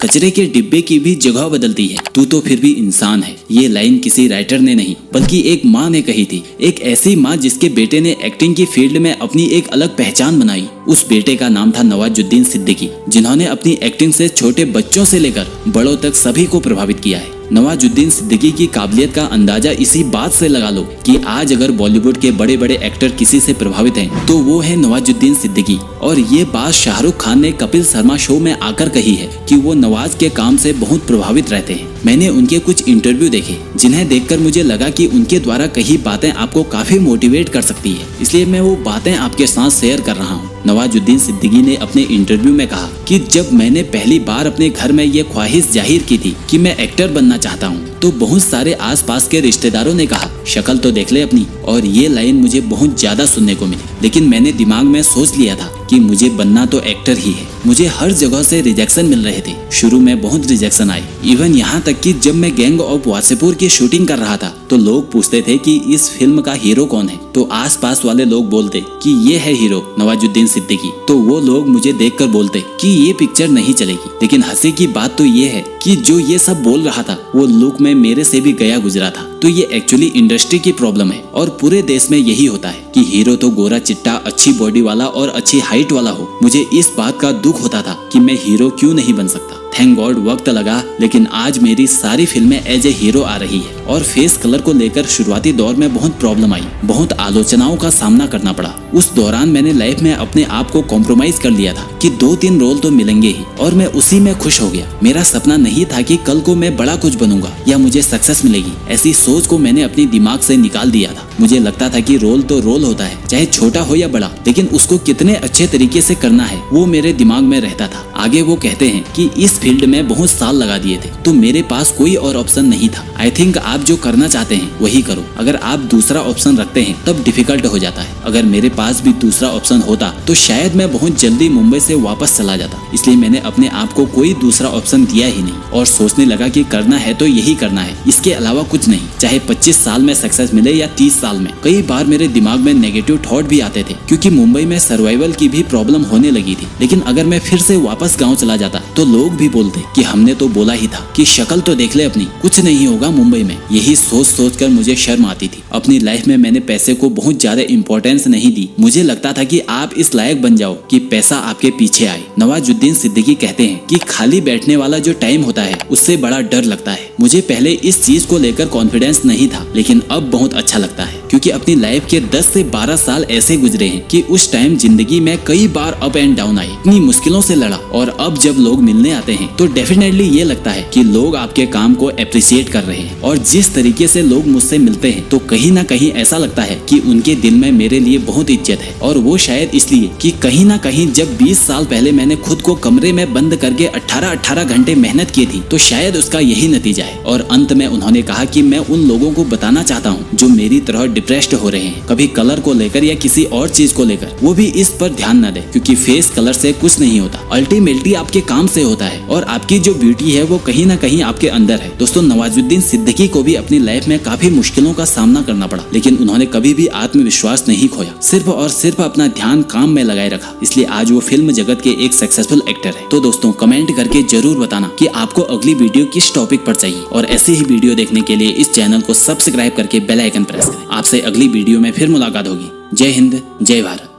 कचरे के डिब्बे की भी जगह बदलती है, तू तो फिर भी इंसान है। ये लाइन किसी राइटर ने नहीं बल्कि एक माँ ने कही थी। एक ऐसी माँ जिसके बेटे ने एक्टिंग की फील्ड में अपनी एक अलग पहचान बनाई। उस बेटे का नाम था नवाजुद्दीन सिद्दीकी, जिन्होंने अपनी एक्टिंग से छोटे बच्चों से लेकर बड़ों तक सभी को प्रभावित किया है। नवाजुद्दीन सिद्दीकी की काबिलियत का अंदाजा इसी बात से लगा लो कि आज अगर बॉलीवुड के बड़े बड़े एक्टर किसी से प्रभावित हैं तो वो है नवाजुद्दीन सिद्दीकी। और ये बात शाहरुख खान ने कपिल शर्मा शो में आकर कही है कि वो नवाज के काम से बहुत प्रभावित रहते हैं। मैंने उनके कुछ इंटरव्यू देखे जिन्हें देखकर मुझे लगा कि उनके द्वारा कही बातें आपको काफी मोटिवेट कर सकती है, इसलिए मैं वो बातें आपके साथ शेयर कर रहा हूँ। नवाजुद्दीन सिद्दीकी ने अपने इंटरव्यू में कहा कि जब मैंने पहली बार अपने घर में ये ख्वाहिश जाहिर की थी कि मैं एक्टर बनना चाहता हूँ तो बहुत सारे आसपास के रिश्तेदारों ने कहा शक्ल तो देख ले अपनी, और ये लाइन मुझे बहुत ज्यादा सुनने को मिली। लेकिन मैंने दिमाग में सोच लिया था कि मुझे बनना तो एक्टर ही है। मुझे हर जगह से रिजेक्शन मिल रहे थे। शुरू में बहुत रिजेक्शन आए, इवन यहाँ तक कि जब मैं गैंग ऑफ वासेपुर की शूटिंग कर रहा था तो लोग पूछते थे कि इस फिल्म का हीरो कौन है, तो आसपास वाले लोग बोलते कि ये है हीरो नवाजुद्दीन सिद्दीकी। तो वो लोग मुझे देखकर बोलते कि ये पिक्चर नहीं चलेगी। लेकिन हंसी की बात तो ये है कि जो ये सब बोल रहा था वो लुक में मेरे से भी गया गुजरा था। तो ये एक्चुअली इंडस्ट्री की प्रॉब्लम है और पूरे देश में यही होता है कि हीरो तो गोरा चिट्टा, अच्छी बॉडी वाला और अच्छी हाइट वाला हो। मुझे इस बात का दुख होता था कि मैं हीरो क्यों नहीं बन सकता। थैंक गॉड वक्त लगा, लेकिन आज मेरी सारी फिल्में एज ए हीरो आ रही है। और फेस कलर को लेकर शुरुआती दौर में बहुत प्रॉब्लम आई, बहुत आलोचनाओं का सामना करना पड़ा। उस दौरान मैंने लाइफ में अपने आप को कॉम्प्रोमाइज कर लिया था कि 2-3 रोल तो मिलेंगे ही, और मैं उसी में खुश हो गया। मेरा सपना नहीं था कि कल को मैं बड़ा कुछ बनूंगा या मुझे सक्सेस मिलेगी। ऐसी सोच को मैंने अपनी दिमाग से निकाल दिया था। मुझे लगता था कि रोल तो रोल होता है, चाहे छोटा हो या बड़ा, लेकिन उसको कितने अच्छे तरीके से करना है वो मेरे दिमाग में रहता था। आगे वो कहते हैं कि इस फील्ड में बहुत साल लगा दिए थे तो मेरे पास कोई और ऑप्शन नहीं था। आई थिंक आप जो करना चाहते हैं वही करो। अगर आप दूसरा ऑप्शन रखते हैं तब डिफिकल्ट हो जाता है। अगर मेरे पास भी दूसरा ऑप्शन होता तो शायद मैं बहुत जल्दी मुंबई से वापस चला जाता। इसलिए मैंने अपने आप को कोई दूसरा ऑप्शन दिया ही नहीं और सोचने लगा कि करना है तो यही करना है, इसके अलावा कुछ नहीं। चाहे 25 साल में सक्सेस मिले या 30 साल में। कई बार मेरे दिमाग में नेगेटिव थॉट भी आते थे क्योंकि मुंबई में सर्वाइवल की भी प्रॉब्लम होने लगी थी। लेकिन अगर मैं फिर से वापस गाँव चला जाता तो लोग भी बोलते कि हमने तो बोला ही था कि शक्ल तो देख ले अपनी, कुछ नहीं होगा मुंबई में। यही सोच कर मुझे शर्म आती थी। अपनी लाइफ में मैंने पैसे को बहुत ज्यादा इंपॉर्टेंस नहीं दी। मुझे लगता था कि आप इस लायक बन जाओ कि पैसा आपके पीछे आए। नवाजुद्दीन सिद्दीकी कहते हैं कि खाली बैठने वाला जो टाइम होता है उससे बड़ा डर लगता है। मुझे पहले इस चीज को लेकर कॉन्फिडेंस नहीं था, लेकिन अब बहुत अच्छा लगता है क्योंकि अपनी लाइफ के 10 से 12 साल ऐसे गुजरे हैं कि उस टाइम जिंदगी में कई बार अप एंड डाउन आए, इतनी मुश्किलों से लड़ा। और अब जब लोग मिलने आते हैं तो डेफिनेटली ये लगता है कि लोग आपके काम को अप्रिशिएट कर रहे हैं। और जिस तरीके से लोग मुझसे मिलते हैं तो कहीं ना कहीं ऐसा लगता है कि उनके दिल में मेरे लिए बहुत इज्जत है। और वो शायद इसलिए कि कहीं ना कहीं जब 20 साल पहले मैंने खुद को कमरे में बंद करके 18-18 घंटे मेहनत की थी तो शायद उसका यही नतीजा है। और अंत में उन्होंने कहा कि मैं उन लोगों को बताना चाहता हूँ जो मेरी तरह डिप्रेस्ड हो रहे हैं, कभी कलर को लेकर या किसी और चीज को लेकर, वो भी इस पर ध्यान न दे क्योंकि फेस कलर से कुछ नहीं होता। अल्टीमेटली आपके काम से होता है और आपकी जो ब्यूटी है वो कहीं ना कहीं आपके अंदर है। दोस्तों, नवाजुद्दीन सिद्दीकी को भी अपनी लाइफ में काफी मुश्किलों का सामना करना पड़ा, लेकिन उन्होंने कभी भी आत्मविश्वास नहीं खोया, सिर्फ और सिर्फ अपना ध्यान काम में लगाए रखा। इसलिए आज वो फिल्म जगत के एक सक्सेसफुल एक्टर है। तो दोस्तों, कमेंट करके जरूर बताना कि आपको अगली वीडियो किस टॉपिक पर चाहिए, और ऐसी ही वीडियो देखने के लिए इस चैनल को सब्सक्राइब करके बेल आइकन प्रेस करें। आपसे अगली वीडियो में फिर मुलाकात होगी। जय हिंद, जय भारत।